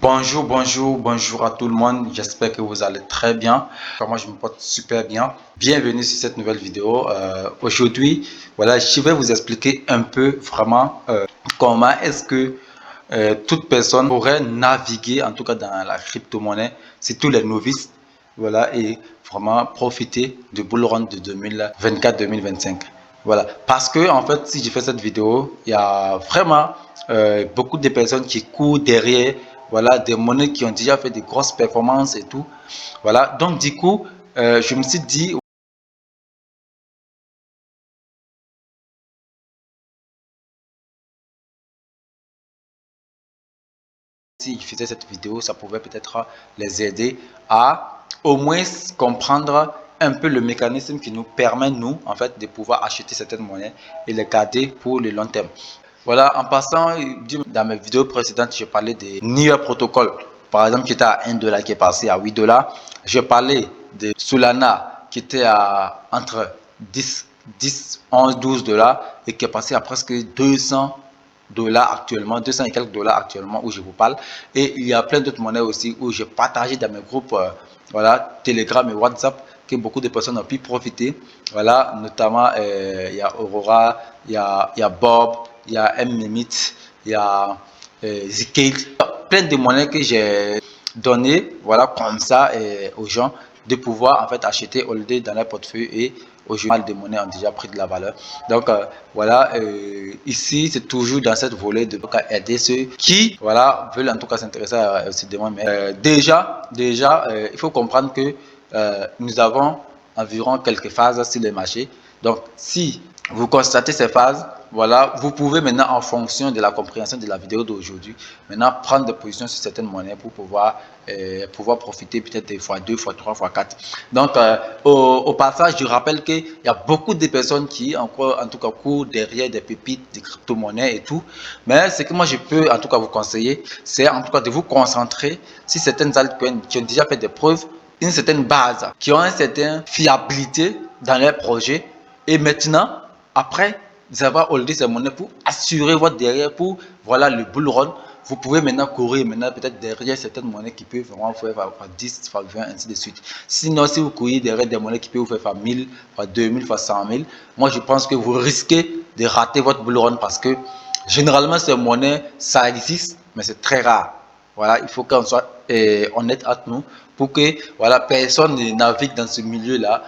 Bonjour à tout le monde. J'espère que vous allez très bien. Moi, je me porte super bien. Bienvenue sur cette nouvelle vidéo. Aujourd'hui, voilà, je vais vous expliquer un peu vraiment comment est-ce que toute personne pourrait naviguer, en tout cas dans la crypto-monnaie, surtout les novices, voilà, et vraiment profiter du bull run de 2024-2025. Voilà, parce que en fait, si je fais cette vidéo, il y a vraiment beaucoup de personnes qui courent derrière, voilà, des monnaies qui ont déjà fait des grosses performances et tout. Voilà, donc du coup, je me suis dit, si je faisais cette vidéo, ça pouvait peut-être les aider à au moins comprendre un peu le mécanisme qui nous permet, nous, en fait, de pouvoir acheter certaines monnaies et les garder pour le long terme. Voilà, en passant, dans mes vidéos précédentes, je parlais des NIA Protocol. Par exemple, qui était à 1 $, qui est passé à 8 $. Je parlais de Solana, qui était à entre 10, 11, 12 $ et qui est passé à presque 200 $ actuellement, 200 et quelques dollars actuellement où je vous parle. Et il y a plein d'autres monnaies aussi où j'ai partagé dans mes groupes voilà, Telegram et WhatsApp que beaucoup de personnes ont pu profiter. Voilà, notamment il y a Aurora, il y a Bob, il y a M-Limit, il y a Zcade, plein de monnaies que j'ai donné, voilà, comme ça aux gens de pouvoir en fait acheter Holiday dans leur portefeuille et aujourd'hui des monnaies ont déjà pris de la valeur. Donc voilà, ici c'est toujours dans cette volée de aider ceux qui voilà veulent en tout cas s'intéresser à ce domaine. Mais déjà il faut comprendre que nous avons environ quelques phases sur les marchés. Donc si vous constatez ces phases, voilà, vous pouvez maintenant, en fonction de la compréhension de la vidéo d'aujourd'hui, maintenant prendre des positions sur certaines monnaies pour pouvoir profiter peut-être des fois 2, fois 3, fois 4. Donc, au passage, je rappelle qu'il y a beaucoup de personnes qui, en tout cas, courent derrière des pépites, des crypto-monnaies et tout. Mais ce que moi, je peux, en tout cas, vous conseiller, c'est en tout cas de vous concentrer sur certaines altcoins qui ont déjà fait des preuves, une certaine base, qui ont une certaine fiabilité dans leurs projets. Et maintenant, après avoir holdé ces monnaies pour assurer votre derrière, pour voilà le bull run, vous pouvez maintenant courir maintenant peut-être derrière certaines monnaies qui peuvent vraiment faire par 10, par 20, ainsi de suite. Sinon, si vous courez derrière des monnaies qui peuvent vous faire par 1000, par 2000, par 100 000, moi je pense que vous risquez de rater votre bull run parce que généralement ces monnaies, ça existe, mais c'est très rare. Voilà, il faut qu'on soit honnête entre nous pour que voilà, personne ne navigue dans ce milieu-là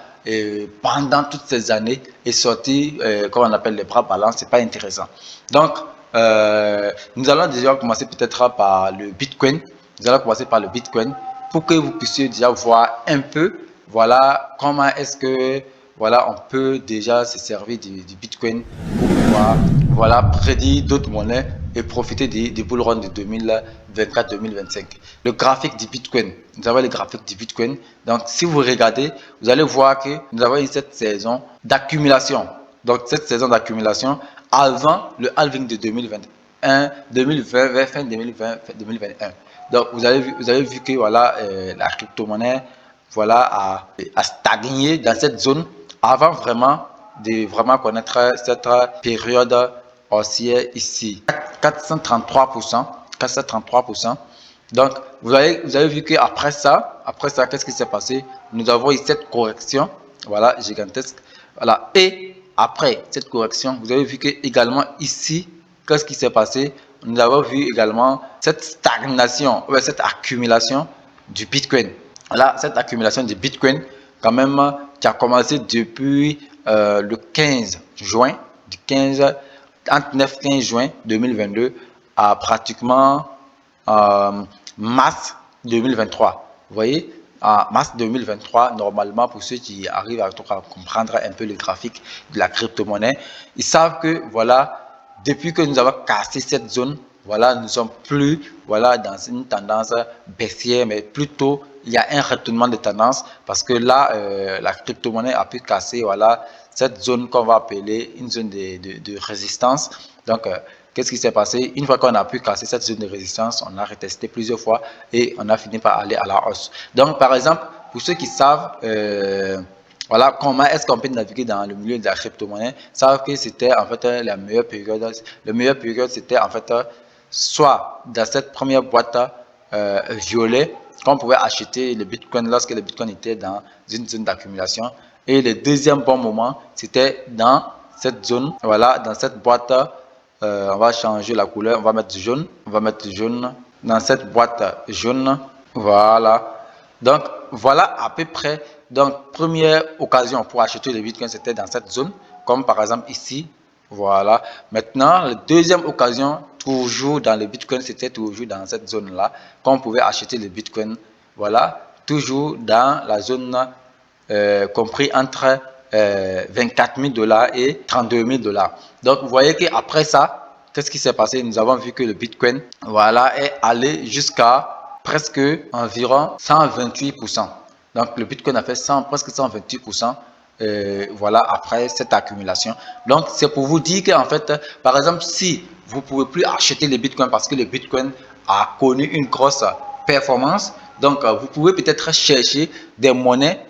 pendant toutes ces années et sortir, comme on appelle les bras ballants, c'est pas intéressant. Donc, nous allons déjà commencer peut-être par le Bitcoin. Nous allons commencer par le Bitcoin pour que vous puissiez déjà voir un peu, voilà, comment est-ce que, voilà, on peut déjà se servir du Bitcoin pour pouvoir, voilà, prédire d'autres monnaies et profiter des bull run de 2024-2025. Le graphique du Bitcoin, nous avons le graphique du Bitcoin. Donc, si vous regardez, vous allez voir que nous avons eu cette saison d'accumulation. Donc, cette saison d'accumulation avant le halving de 2021, 2020, fin 2020, 2021. Donc, vous avez vu que voilà, la crypto-monnaie voilà, a stagné dans cette zone avant vraiment de vraiment connaître cette période haussière ici. 433%. 433%. Donc, vous avez vu qu'après ça, qu'est-ce qui s'est passé? Nous avons eu cette correction, voilà, gigantesque. Voilà. Et après cette correction, vous avez vu que également ici, qu'est-ce qui s'est passé? Nous avons vu également cette stagnation, cette accumulation du Bitcoin. Là, cette accumulation du Bitcoin, quand même, qui a commencé depuis le 15 juin, du 15, entre 9 et 15 juin 2022 à pratiquement mars 2023. Vous voyez, en mars 2023, normalement, pour ceux qui arrivent à comprendre un peu le graphique de la crypto-monnaie, ils savent que, voilà, depuis que nous avons cassé cette zone, voilà, nous ne sommes plus voilà, dans une tendance baissière, mais plutôt il y a un retournement de tendance parce que là, la crypto-monnaie a pu casser voilà, cette zone qu'on va appeler une zone de résistance. Donc, qu'est-ce qui s'est passé? Une fois qu'on a pu casser cette zone de résistance, on a retesté plusieurs fois et on a fini par aller à la hausse. Donc, par exemple, pour ceux qui savent voilà comment est-ce qu'on peut naviguer dans le milieu de la crypto-monnaie, savent que c'était en fait la meilleure période. La meilleure période, c'était en fait soit dans cette première boîte violet, qu'on pouvait acheter le Bitcoin lorsque le Bitcoin était dans une zone d'accumulation. Et le deuxième bon moment, c'était dans cette zone, voilà, dans cette boîte. On va changer la couleur, on va mettre jaune, dans cette boîte jaune, voilà. Donc voilà à peu près. Donc première occasion pour acheter le Bitcoin, c'était dans cette zone, comme par exemple ici, voilà. Maintenant la deuxième occasion, toujours dans le Bitcoin, c'était toujours dans cette zone là qu'on pouvait acheter le Bitcoin, voilà, toujours dans la zone compris entre 24 000 $ et 32 000 $. Donc vous voyez qu'après ça, qu'est-ce qui s'est passé? Nous avons vu que le Bitcoin, voilà, est allé jusqu'à presque environ 128%. Donc le Bitcoin a fait presque 128%. Voilà, après cette accumulation. Donc c'est pour vous dire qu'en fait, par exemple, si vous ne pouvez plus acheter le Bitcoin parce que le Bitcoin a connu une grosse performance, donc vous pouvez peut-être chercher des monnaies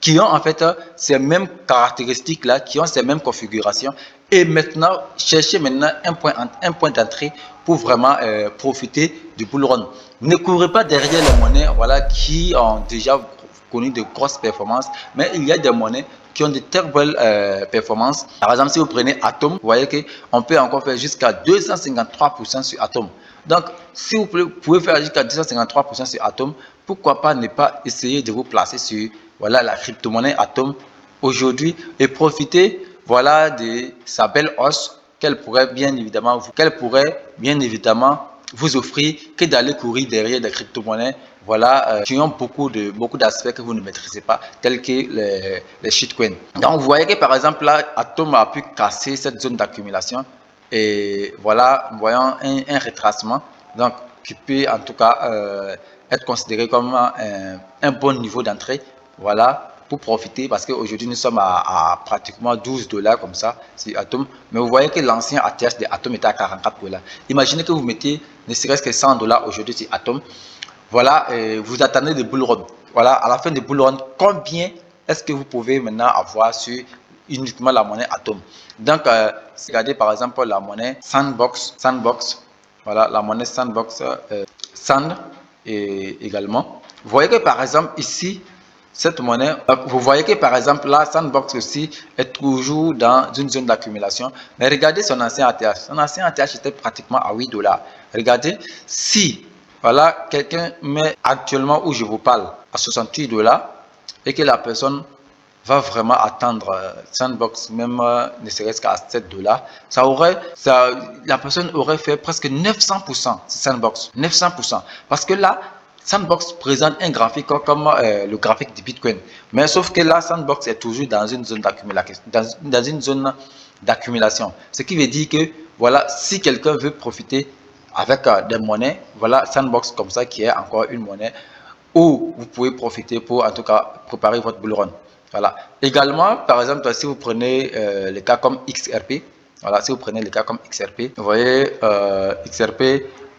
qui ont en fait ces mêmes caractéristiques là, qui ont ces mêmes configurations, et maintenant chercher maintenant un point d'entrée pour vraiment profiter du bull run. Ne courez pas derrière les monnaies, voilà, qui ont déjà connu de grosses performances, mais il y a des monnaies qui ont de très belles performances. Par exemple, si vous prenez Atom, vous voyez qu'on peut encore faire jusqu'à 253% sur Atom. Donc, si vous pouvez faire jusqu'à 253% sur Atom, pourquoi pas ne pas essayer de vous placer sur, voilà, la crypto-monnaie Atom aujourd'hui et profiter, voilà, de sa belle hausse qu'elle pourrait bien évidemment vous offrir, que d'aller courir derrière des crypto-monnaies, voilà, qui ont beaucoup d'aspects que vous ne maîtrisez pas, tels que les shitcoins. Donc vous voyez que par exemple là, Atom a pu casser cette zone d'accumulation, et voilà, nous voyons un retracement, donc qui peut en tout cas être considéré comme un bon niveau d'entrée, voilà, pour profiter, parce qu'aujourd'hui nous sommes à pratiquement 12 $ comme ça sur Atom. Mais vous voyez que l'ancien ATH de Atom était à 44 $. Imaginez que vous mettez ne serait-ce que 100 $ aujourd'hui sur Atom, voilà, vous attendez de bull run. Voilà, à la fin de bull run, combien est-ce que vous pouvez maintenant avoir sur uniquement la monnaie Atom? Donc regardez par exemple la monnaie Sandbox, voilà, la monnaie Sandbox, Sand, et également vous voyez que par exemple ici cette monnaie, vous voyez que par exemple là, Sandbox aussi est toujours dans une zone d'accumulation. Mais regardez son ancien ATH. Son ancien ATH était pratiquement à 8 $. Regardez, si voilà, quelqu'un met actuellement où je vous parle à 68 $ et que la personne va vraiment attendre Sandbox, même ne serait-ce qu'à 7 $, la personne aurait fait presque 900% Sandbox. 900%. Parce que là, Sandbox présente un graphique comme le graphique du Bitcoin. Mais sauf que là, Sandbox est toujours dans une zone d'accumulation. Ce qui veut dire que, voilà, si quelqu'un veut profiter avec des monnaies, voilà, Sandbox comme ça, qui est encore une monnaie où vous pouvez profiter pour, en tout cas, préparer votre bull run. Voilà. Également, par exemple, si vous prenez les cas comme XRP, voilà, si vous prenez les cas comme XRP, vous voyez, XRP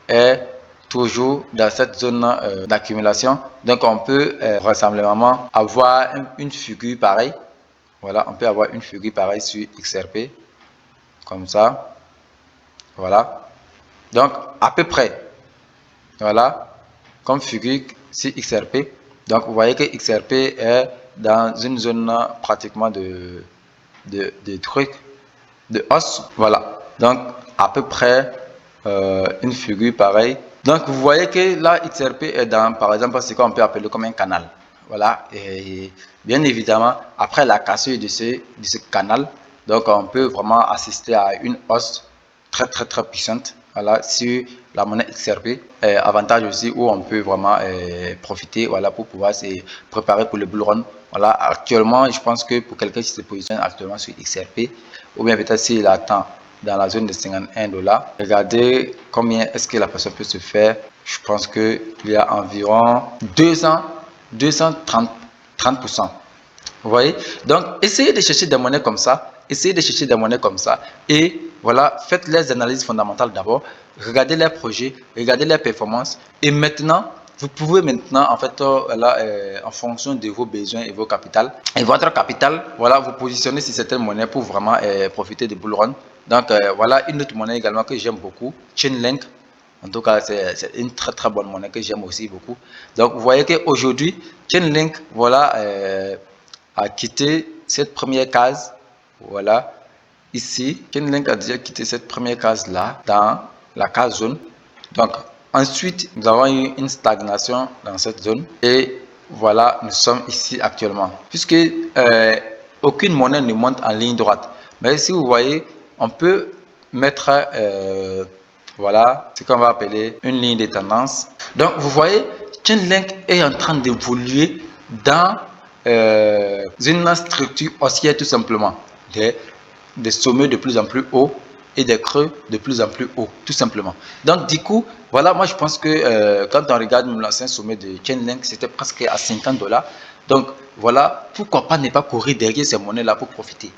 est toujours dans cette zone d'accumulation. Donc, on peut vraisemblablement avoir une figure pareille. Voilà, on peut avoir une figure pareille sur XRP, comme ça. Voilà. Donc, à peu près, voilà, comme figure sur XRP. Donc, vous voyez que XRP est dans une zone pratiquement de trucs, de hausse. Voilà. Donc, à peu près une figure pareille. Donc, vous voyez que là, XRP est dans, par exemple, ce qu'on peut appeler comme un canal. Voilà. Et bien évidemment, après la cassure de ce canal, donc on peut vraiment assister à une hausse très puissante, voilà, sur la monnaie XRP. Avantage aussi où on peut vraiment profiter, voilà, pour pouvoir se préparer pour le bull run. Voilà, actuellement, je pense que pour quelqu'un qui se positionne actuellement sur XRP, ou bien peut-être s'il attend dans la zone de 51 $, regardez combien est-ce que la personne peut se faire. Je pense qu'il y a environ 230%. Vous voyez? Donc, essayez de chercher des monnaies comme ça. Et voilà, faites les analyses fondamentales d'abord. Regardez les projets, regardez les performances. Et maintenant, vous pouvez maintenant, en fait, en fonction de vos besoins et vos capitales, et votre capital, voilà, vous positionnez sur certaines monnaies pour vraiment profiter de bull run. Donc, voilà une autre monnaie également que j'aime beaucoup, Chainlink. En tout cas, c'est une très très bonne monnaie que j'aime aussi beaucoup. Donc, vous voyez qu'aujourd'hui, Chainlink, voilà, a quitté cette première case. Voilà, ici, Chainlink a déjà quitté cette première case-là, dans la case jaune. Donc, ensuite, nous avons eu une stagnation dans cette zone. Et voilà, nous sommes ici actuellement. Puisque aucune monnaie ne monte en ligne droite. Mais si vous voyez, on peut mettre, voilà, ce qu'on va appeler une ligne de tendance. Donc, vous voyez, Chainlink est en train d'évoluer dans une structure haussière tout simplement. Des sommets de plus en plus hauts et des creux de plus en plus hauts, tout simplement. Donc, du coup, voilà, moi je pense que quand on regarde l'ancien sommet de Chainlink, c'était presque à 50 $. Donc, voilà, pourquoi pas ne pas courir derrière ces monnaies-là pour profiter.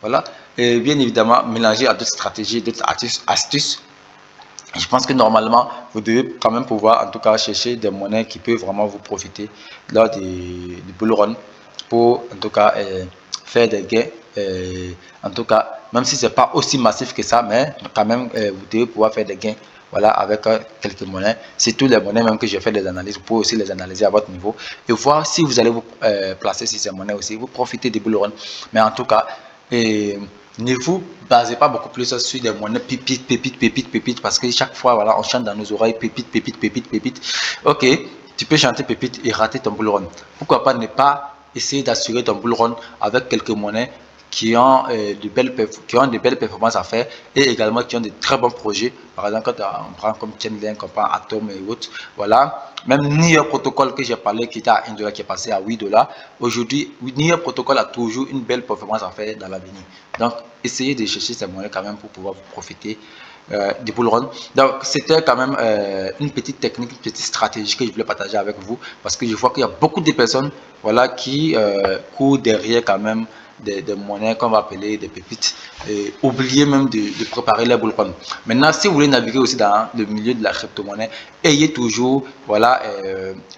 Voilà, et bien évidemment, mélanger à d'autres stratégies, d'autres astuces. Je pense que normalement, vous devez quand même pouvoir, en tout cas, chercher des monnaies qui peuvent vraiment vous profiter lors du bull run pour, en tout cas, faire des gains. En tout cas, même si c'est pas aussi massif que ça, mais quand même, vous devez pouvoir faire des gains. Voilà, avec quelques monnaies. C'est toutes les monnaies même que j'ai fait des analyses. Vous pouvez aussi les analyser à votre niveau et voir si vous allez vous placer sur ces monnaies aussi. Vous profitez des bull run. Mais en tout cas, ne vous basez pas beaucoup plus sur des monnaies pépites, parce que chaque fois, voilà, on chante dans nos oreilles pépite. Ok, tu peux chanter pépite et rater ton bull run. Pourquoi pas ne pas essayer d'assurer ton bull run avec quelques monnaies qui ont, de belles performances à faire et également qui ont de très bons projets. Par exemple, quand on prend comme Chainlink, on prend Atom et autres, voilà. Même Near Protocol que j'ai parlé qui était à 1 $, qui est passé à 8 $. Aujourd'hui, Near Protocol a toujours une belle performance à faire dans l'avenir. Donc, essayez de chercher ces moyens quand même pour pouvoir vous profiter du bull run. Donc, c'était quand même une petite technique, une petite stratégie que je voulais partager avec vous parce que je vois qu'il y a beaucoup de personnes, voilà, qui courent derrière quand même des monnaies qu'on va appeler des pépites, et oubliez même de préparer les bull run. Maintenant, si vous voulez naviguer aussi dans le milieu de la crypto-monnaie, ayez toujours, voilà,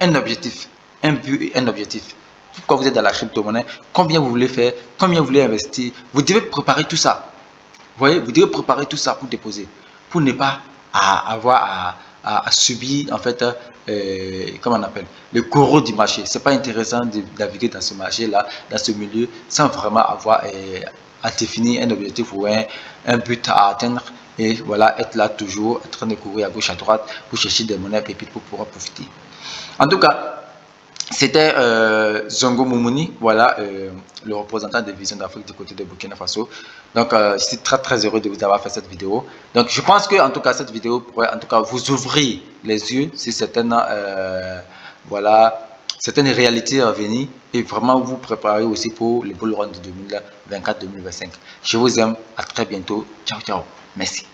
un objectif, un but et un objectif. Pourquoi vous êtes dans la crypto-monnaie, combien vous voulez faire, combien vous voulez investir, vous devez préparer tout ça. Vous voyez, vous devez préparer tout ça pour déposer, pour ne pas avoir à subir, en fait, comment on appelle, le courroux du marché. C'est pas intéressant de naviguer dans ce marché-là, dans ce milieu, sans vraiment avoir à définir un objectif ou un but à atteindre. Et voilà, être là toujours, en train de courir à gauche, à droite, pour chercher des monnaies pépites pour pouvoir profiter. En tout cas, c'était Zongo Moumouni, voilà, le représentant de Vision d'Afrique du côté de Burkina Faso. Donc, je suis très très heureux de vous avoir fait cette vidéo. Donc, je pense que en tout cas cette vidéo pourrait en tout cas vous ouvrir les yeux sur certaines, voilà, certaines réalités à venir et vraiment vous préparer aussi pour le bull run de 2024-2025. Je vous aime, à très bientôt. Ciao ciao, merci.